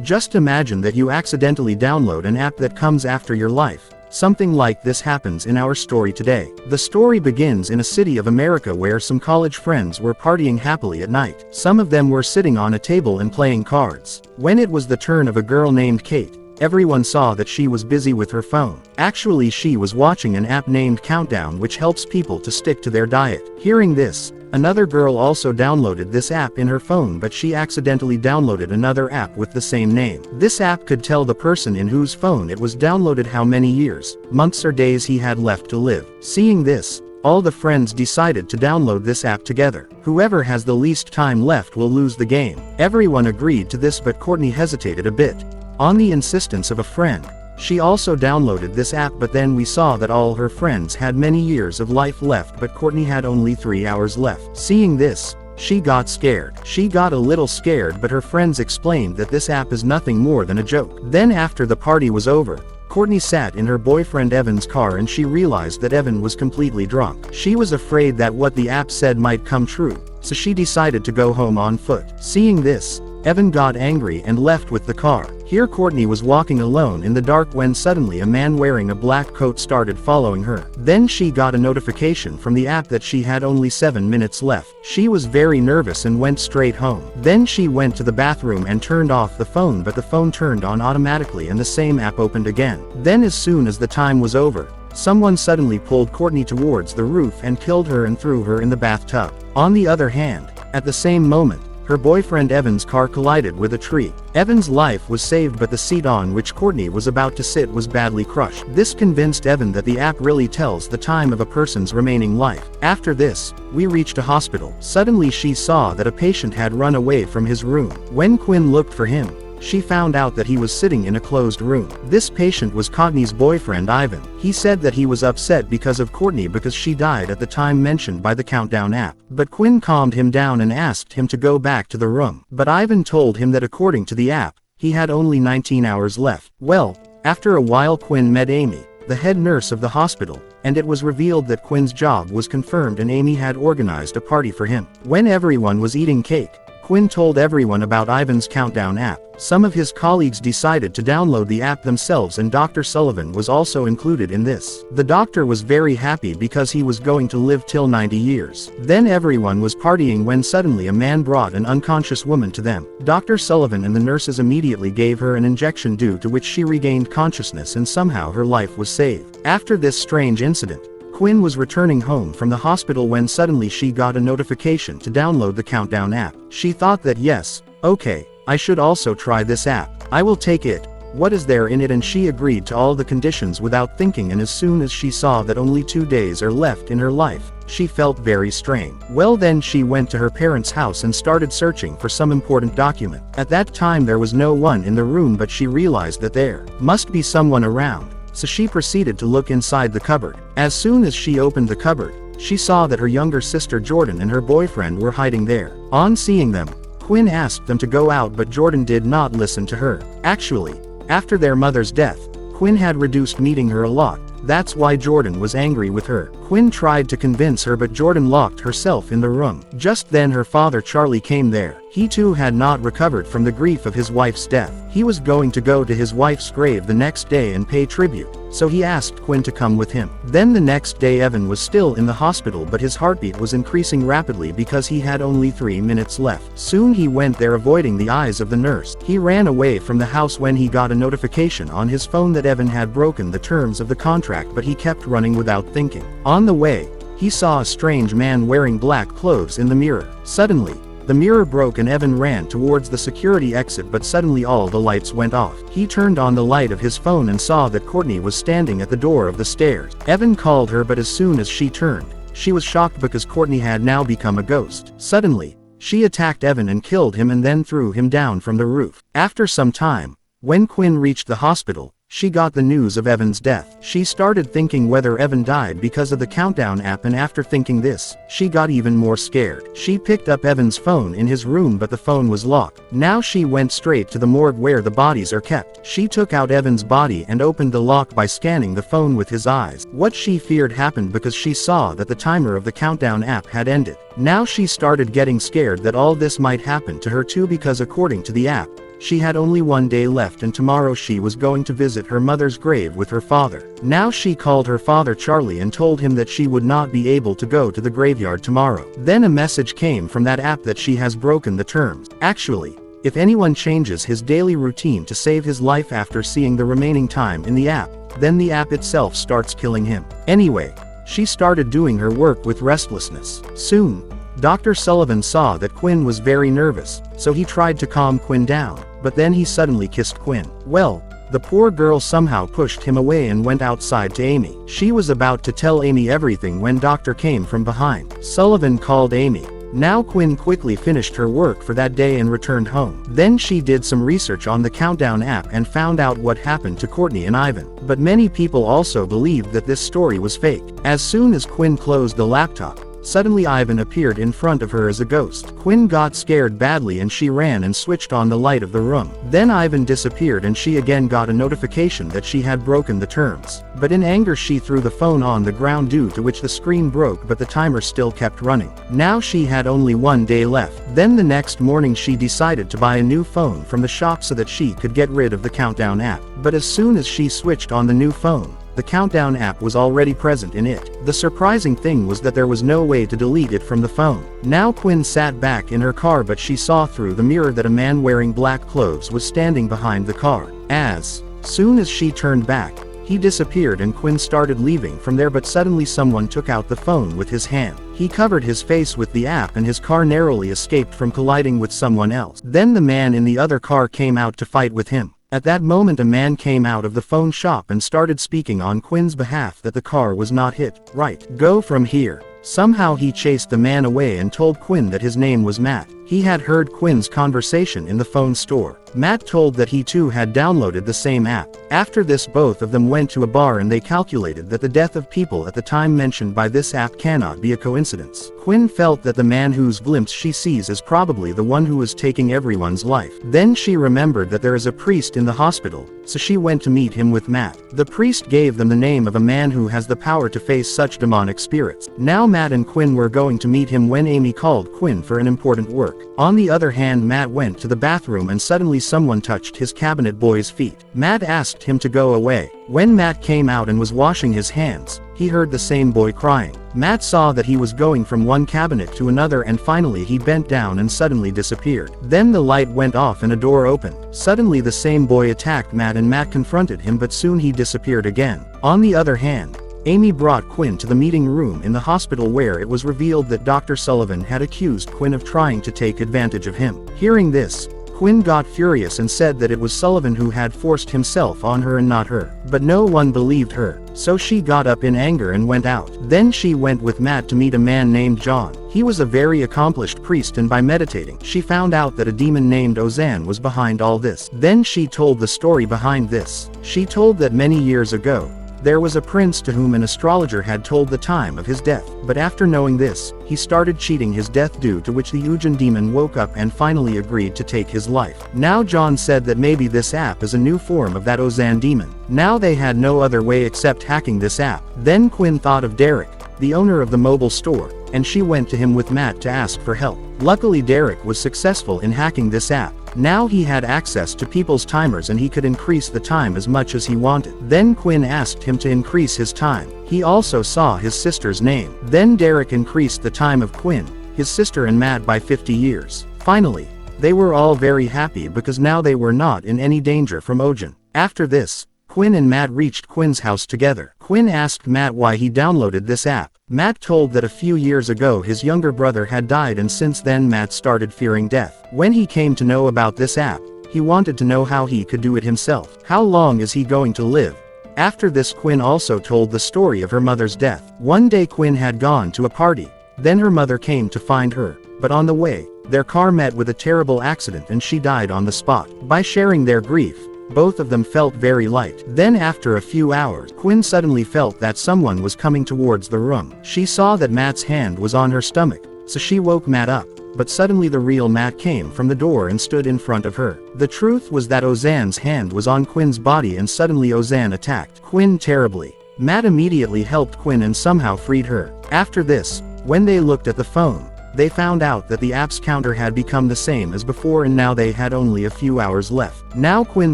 Just imagine that you accidentally download an app that comes after your life. Something like this happens in our story today. The story begins in a city of America where some college friends were partying happily at night. Some of them were sitting on a table and playing cards. When it was the turn of a girl named Kate, everyone saw that she was busy with her phone. Actually, she was watching an app named Countdown, which helps people to stick to their diet. Hearing this, another girl also downloaded this app in her phone, but she accidentally downloaded another app with the same name. This app could tell the person in whose phone it was downloaded how many years, months or days he had left to live. Seeing this, all the friends decided to download this app together. Whoever has the least time left will lose the game. Everyone agreed to this, but Courtney hesitated a bit. On the insistence of a friend, she also downloaded this app, but then we saw that all her friends had many years of life left, but Courtney had only 3 hours left. Seeing this, she got scared. She got a little scared, but her friends explained that this app is nothing more than a joke. Then after the party was over, Courtney sat in her boyfriend Evan's car and she realized that Evan was completely drunk. She was afraid that what the app said might come true, so she decided to go home on foot. Seeing this, Evan got angry and left with the car. Here Courtney was walking alone in the dark when suddenly a man wearing a black coat started following her. Then she got a notification from the app that she had only 7 minutes left. She was very nervous and went straight home. Then she went to the bathroom and turned off the phone, but the phone turned on automatically and the same app opened again. Then as soon as the time was over, someone suddenly pulled Courtney towards the roof and killed her and threw her in the bathtub. On the other hand, at the same moment, her boyfriend Evan's car collided with a tree. Evan's life was saved, but the seat on which Courtney was about to sit was badly crushed. This convinced Evan that the app really tells the time of a person's remaining life. After this, we reached a hospital. Suddenly she saw that a patient had run away from his room. When Quinn looked for him, she found out that he was sitting in a closed room. This patient was Courtney's boyfriend Ivan. He said that he was upset because of Courtney because she died at the time mentioned by the Countdown app. But Quinn calmed him down and asked him to go back to the room. But Ivan told him that according to the app, he had only 19 hours left. Well, after a while Quinn met Amy, the head nurse of the hospital, and it was revealed that Quinn's job was confirmed and Amy had organized a party for him. When everyone was eating cake, Quinn told everyone about Ivan's Countdown app. Some of his colleagues decided to download the app themselves and Dr. Sullivan was also included in this. The doctor was very happy because he was going to live till 90 years. Then everyone was partying when suddenly a man brought an unconscious woman to them. Dr. Sullivan and the nurses immediately gave her an injection, due to which she regained consciousness and somehow her life was saved. After this strange incident, Quinn was returning home from the hospital when suddenly she got a notification to download the Countdown app. She thought that yes, okay, I should also try this app. I will take it. What is there in it? And she agreed to all the conditions without thinking, and as soon as she saw that only 2 days are left in her life, she felt very strange. Well, then she went to her parents' house and started searching for some important document. At that time there was no one in the room, but she realized that there must be someone around. So she proceeded to look inside the cupboard. As soon as she opened the cupboard, she saw that her younger sister Jordan and her boyfriend were hiding there. On seeing them, Quinn asked them to go out, but Jordan did not listen to her. Actually, after their mother's death, Quinn had reduced meeting her a lot. That's why Jordan was angry with her. Quinn tried to convince her, but Jordan locked herself in the room. Just then her father Charlie came there. He too had not recovered from the grief of his wife's death. He was going to go to his wife's grave the next day and pay tribute, so he asked Quinn to come with him. Then the next day Evan was still in the hospital, but his heartbeat was increasing rapidly because he had only 3 minutes left. Soon he went there, avoiding the eyes of the nurse. He ran away from the house when he got a notification on his phone that Evan had broken the terms of the contract, but he kept running without thinking. On the way, he saw a strange man wearing black clothes in the mirror. Suddenly, the mirror broke and Evan ran towards the security exit, but suddenly all the lights went off. He turned on the light of his phone and saw that Courtney was standing at the door of the stairs. Evan called her, but as soon as she turned, she was shocked because Courtney had now become a ghost. Suddenly, she attacked Evan and killed him and then threw him down from the roof. After some time, when Quinn reached the hospital, she got the news of Evan's death. She started thinking whether Evan died because of the Countdown app, and after thinking this, she got even more scared. She picked up Evan's phone in his room, but the phone was locked. Now she went straight to the morgue where the bodies are kept. She took out Evan's body and opened the lock by scanning the phone with his eyes. What she feared happened because she saw that the timer of the Countdown app had ended. Now she started getting scared that all this might happen to her too, because according to the app, She had only one day left and tomorrow she was going to visit her mother's grave with her father. Now she called her father Charlie and told him that she would not be able to go to the graveyard tomorrow. Then a message came from that app that she has broken the terms. Actually, if anyone changes his daily routine to save his life after seeing the remaining time in the app, then the app itself starts killing him. Anyway, she started doing her work with restlessness. Soon, Dr. Sullivan saw that Quinn was very nervous, so he tried to calm Quinn down, but then he suddenly kissed Quinn. Well, the poor girl somehow pushed him away and went outside to Amy. She was about to tell Amy everything when Doctor came from behind. Sullivan called Amy. Now Quinn quickly finished her work for that day and returned home. Then she did some research on the Countdown app and found out what happened to Courtney and Ivan. But many people also believed that this story was fake. As soon as Quinn closed the laptop, suddenly Ivan appeared in front of her as a ghost. Quinn got scared badly and she ran and switched on the light of the room. Then Ivan disappeared and she again got a notification that she had broken the terms. But in anger she threw the phone on the ground, due to which the screen broke, but the timer still kept running. Now she had only one day left. Then the next morning she decided to buy a new phone from the shop so that she could get rid of the Countdown app. But as soon as she switched on the new phone, the Countdown app was already present in it. The surprising thing was that there was no way to delete it from the phone. Now Quinn sat back in her car, but she saw through the mirror that a man wearing black clothes was standing behind the car. As soon as she turned back, he disappeared and Quinn started leaving from there, but suddenly someone took out the phone with his hand. He covered his face with the app and his car narrowly escaped from colliding with someone else. Then the man in the other car came out to fight with him. At that moment a man came out of the phone shop and started speaking on Quinn's behalf that the car was not hit. Right. Go from here. Somehow he chased the man away and told Quinn that his name was Matt. He had heard Quinn's conversation in the phone store. Matt told that he too had downloaded the same app. After this both of them went to a bar and they calculated that the death of people at the time mentioned by this app cannot be a coincidence. Quinn felt that the man whose glimpse she sees is probably the one who is taking everyone's life. Then she remembered that there is a priest in the hospital, so she went to meet him with Matt. The priest gave them the name of a man who has the power to face such demonic spirits. Now Matt and Quinn were going to meet him when Amy called Quinn for an important work. On the other hand, Matt went to the bathroom and suddenly someone touched his cabinet boy's feet. Matt asked him to go away. When Matt came out and was washing his hands, he heard the same boy crying. Matt saw that he was going from one cabinet to another and finally he bent down and suddenly disappeared. Then the light went off and a door opened. Suddenly the same boy attacked Matt and Matt confronted him, but soon he disappeared again. On the other hand, Amy brought Quinn to the meeting room in the hospital where it was revealed that Dr. Sullivan had accused Quinn of trying to take advantage of him. Hearing this, Quinn got furious and said that it was Sullivan who had forced himself on her and not her. But no one believed her, so she got up in anger and went out. Then she went with Matt to meet a man named John. He was a very accomplished priest, and by meditating, she found out that a demon named Ozan was behind all this. Then she told the story behind this. She told that many years ago, there was a prince to whom an astrologer had told the time of his death, but after knowing this, he started cheating his death, due to which the Ugin demon woke up and finally agreed to take his life. Now John said that maybe this app is a new form of that Ozan demon. Now they had no other way except hacking this app. Then Quinn thought of Derek, the owner of the mobile store, and she went to him with Matt to ask for help. Luckily Derek was successful in hacking this app. Now he had access to people's timers and he could increase the time as much as he wanted. Then Quinn asked him to increase his time. He also saw his sister's name. Then Derek increased the time of Quinn, his sister and Matt by 50 years. Finally, they were all very happy because now they were not in any danger from Ojin. After this, Quinn and Matt reached Quinn's house together. Quinn asked Matt why he downloaded this app. Matt told that a few years ago his younger brother had died, and since then Matt started fearing death. When he came to know about this app, he wanted to know how he could do it himself. How long is he going to live? After this, Quinn also told the story of her mother's death. One day Quinn had gone to a party. Then her mother came to find her, but on the way, their car met with a terrible accident and she died on the spot. By sharing their grief, both of them felt very light. Then after a few hours, Quinn suddenly felt that someone was coming towards the room. She saw that Matt's hand was on her stomach, so she woke Matt up. But suddenly the real Matt came from the door and stood in front of her. The truth was that Ozan's hand was on Quinn's body, and suddenly Ozan attacked Quinn terribly. Matt immediately helped Quinn and somehow freed her. After this, when they looked at the phone, they found out that the app's counter had become the same as before and now they had only a few hours left. Now Quinn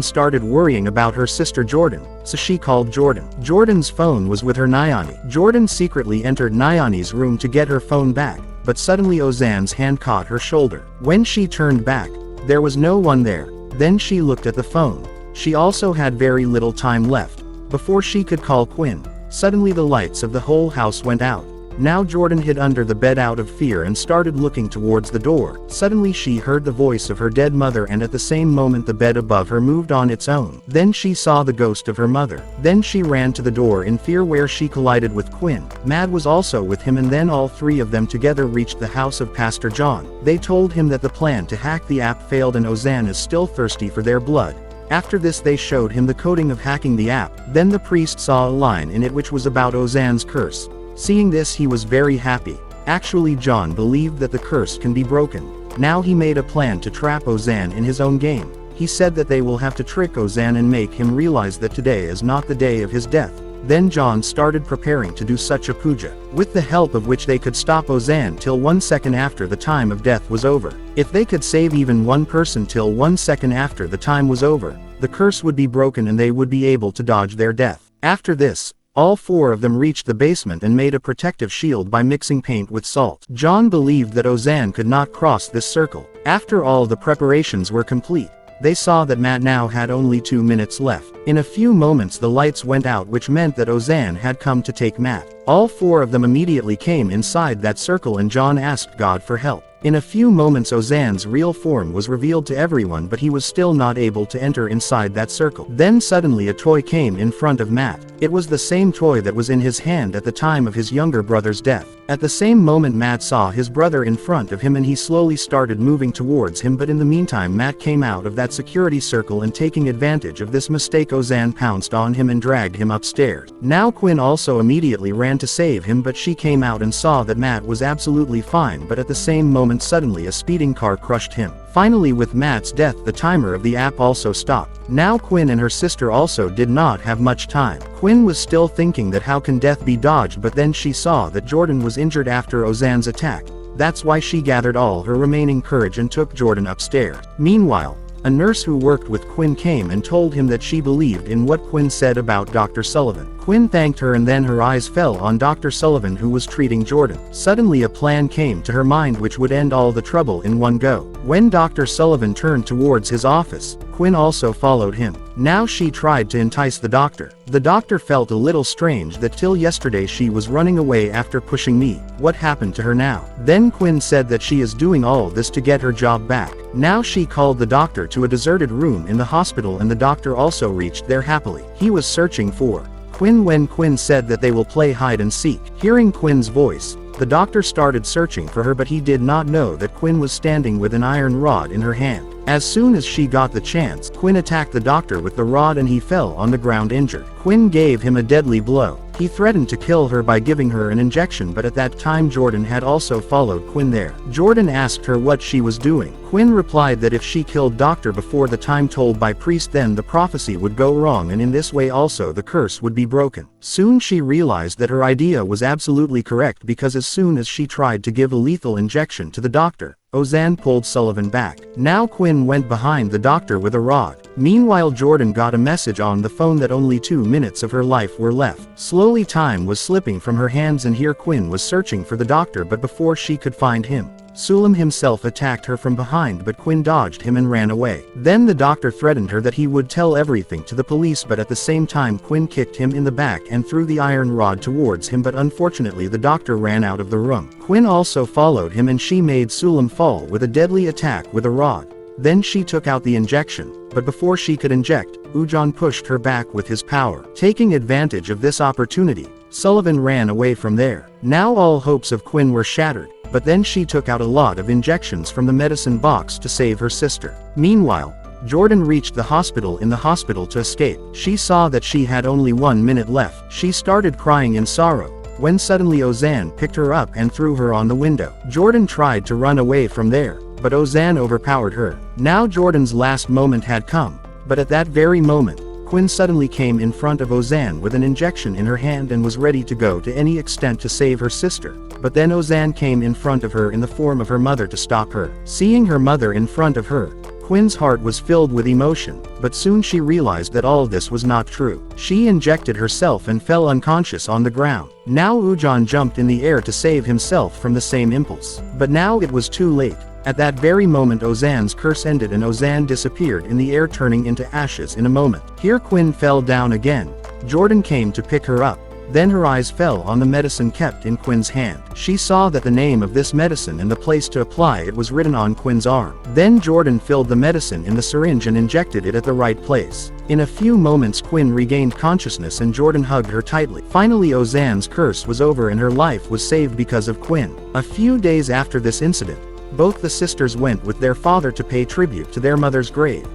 started worrying about her sister Jordan, so she called Jordan. Jordan's phone was with her Nyani. Jordan secretly entered Nyani's room to get her phone back, but suddenly Ozan's hand caught her shoulder. When she turned back, there was no one there. Then she looked at the phone. She also had very little time left before she could call Quinn. Suddenly the lights of the whole house went out. Now Jordan hid under the bed out of fear and started looking towards the door. Suddenly she heard the voice of her dead mother and at the same moment the bed above her moved on its own. Then she saw the ghost of her mother. Then she ran to the door in fear where she collided with Quinn. Matt was also with him and then all three of them together reached the house of Pastor John. They told him that the plan to hack the app failed and Ozan is still thirsty for their blood. After this they showed him the coding of hacking the app. Then the priest saw a line in it which was about Ozan's curse. Seeing this he was very happy. Actually John believed that the curse can be broken. Now he made a plan to trap Ozan in his own game. He said that they will have to trick Ozan and make him realize that today is not the day of his death. Then John started preparing to do such a puja, with the help of which they could stop Ozan till 1 second after the time of death was over. If they could save even one person till 1 second after the time was over, the curse would be broken and they would be able to dodge their death. After this, all four of them reached the basement and made a protective shield by mixing paint with salt. John believed that Ozan could not cross this circle. After all the preparations were complete, they saw that Matt now had only 2 minutes left. In a few moments the lights went out which meant that Ozan had come to take Matt. All four of them immediately came inside that circle and John asked God for help. In a few moments Ozan's real form was revealed to everyone but he was still not able to enter inside that circle. Then suddenly a toy came in front of Matt. It was the same toy that was in his hand at the time of his younger brother's death. At the same moment Matt saw his brother in front of him and he slowly started moving towards him, but in the meantime Matt came out of that security circle and taking advantage of this mistake Ozan pounced on him and dragged him upstairs. Now Quinn also immediately ran to save him but she came out and saw that Matt was absolutely fine, but at the same moment suddenly a speeding car crushed him. Finally with Matt's death the timer of the app also stopped. Now Quinn and her sister also did not have much time. Quinn was still thinking that how can death be dodged, but then she saw that Jordan was injured after Ozan's attack. That's why she gathered all her remaining courage and took Jordan upstairs. Meanwhile, a nurse who worked with Quinn came and told him that she believed in what Quinn said about Dr. Sullivan. Quinn thanked her and then her eyes fell on Dr. Sullivan who was treating Jordan. Suddenly a plan came to her mind which would end all the trouble in one go. When Dr. Sullivan turned towards his office, Quinn also followed him. Now she tried to entice the doctor. The doctor felt a little strange that till yesterday she was running away after pushing me. What happened to her now? Then Quinn said that she is doing all this to get her job back. Now she called the doctor to a deserted room in the hospital and the doctor also reached there happily. He was searching for Quinn when Quinn said that they will play hide and seek. Hearing Quinn's voice, the doctor started searching for her but he did not know that Quinn was standing with an iron rod in her hand. As soon as she got the chance, Quinn attacked the doctor with the rod and he fell on the ground injured. Quinn gave him a deadly blow. He threatened to kill her by giving her an injection, but at that time Jordan had also followed Quinn there. Jordan asked her what she was doing. Quinn replied that if she killed Doctor before the time told by priest then the prophecy would go wrong and in this way also the curse would be broken. Soon she realized that her idea was absolutely correct because as soon as she tried to give a lethal injection to the doctor, Ozan pulled Sullivan back. Now Quinn went behind the doctor with a rod. Meanwhile Jordan got a message on the phone that only 2 minutes of her life were left. Slowly time was slipping from her hands and here Quinn was searching for the doctor, but before she could find him, Sulam himself attacked her from behind, but Quinn dodged him and ran away. Then the doctor threatened her that he would tell everything to the police, but at the same time Quinn kicked him in the back and threw the iron rod towards him, but unfortunately the doctor ran out of the room. Quinn also followed him and she made Sulam fall with a deadly attack with a rod. Then she took out the injection, but before she could inject, Ujan pushed her back with his power. Taking advantage of this opportunity, Sullivan ran away from there. Now all hopes of Quinn were shattered, but then she took out a lot of injections from the medicine box to save her sister. Meanwhile, Jordan reached the hospital to escape. She saw that she had only 1 minute left. She started crying in sorrow, when suddenly Ozan picked her up and threw her on the window. Jordan tried to run away from there, but Ozan overpowered her. Now Jordan's last moment had come, but at that very moment, Quinn suddenly came in front of Ozan with an injection in her hand and was ready to go to any extent to save her sister. But then Ozan came in front of her in the form of her mother to stop her. Seeing her mother in front of her, Quinn's heart was filled with emotion, but soon she realized that all this was not true. She injected herself and fell unconscious on the ground. Now Ujan jumped in the air to save himself from the same impulse. But now it was too late. At that very moment Ozan's curse ended and Ozan disappeared in the air, turning into ashes in a moment. Here Quinn fell down again. Jordan came to pick her up. Then her eyes fell on the medicine kept in Quinn's hand. She saw that the name of this medicine and the place to apply it was written on Quinn's arm. Then Jordan filled the medicine in the syringe and injected it at the right place. In a few moments Quinn regained consciousness and Jordan hugged her tightly. Finally Ozan's curse was over and her life was saved because of Quinn. A few days after this incident, both the sisters went with their father to pay tribute to their mother's grave.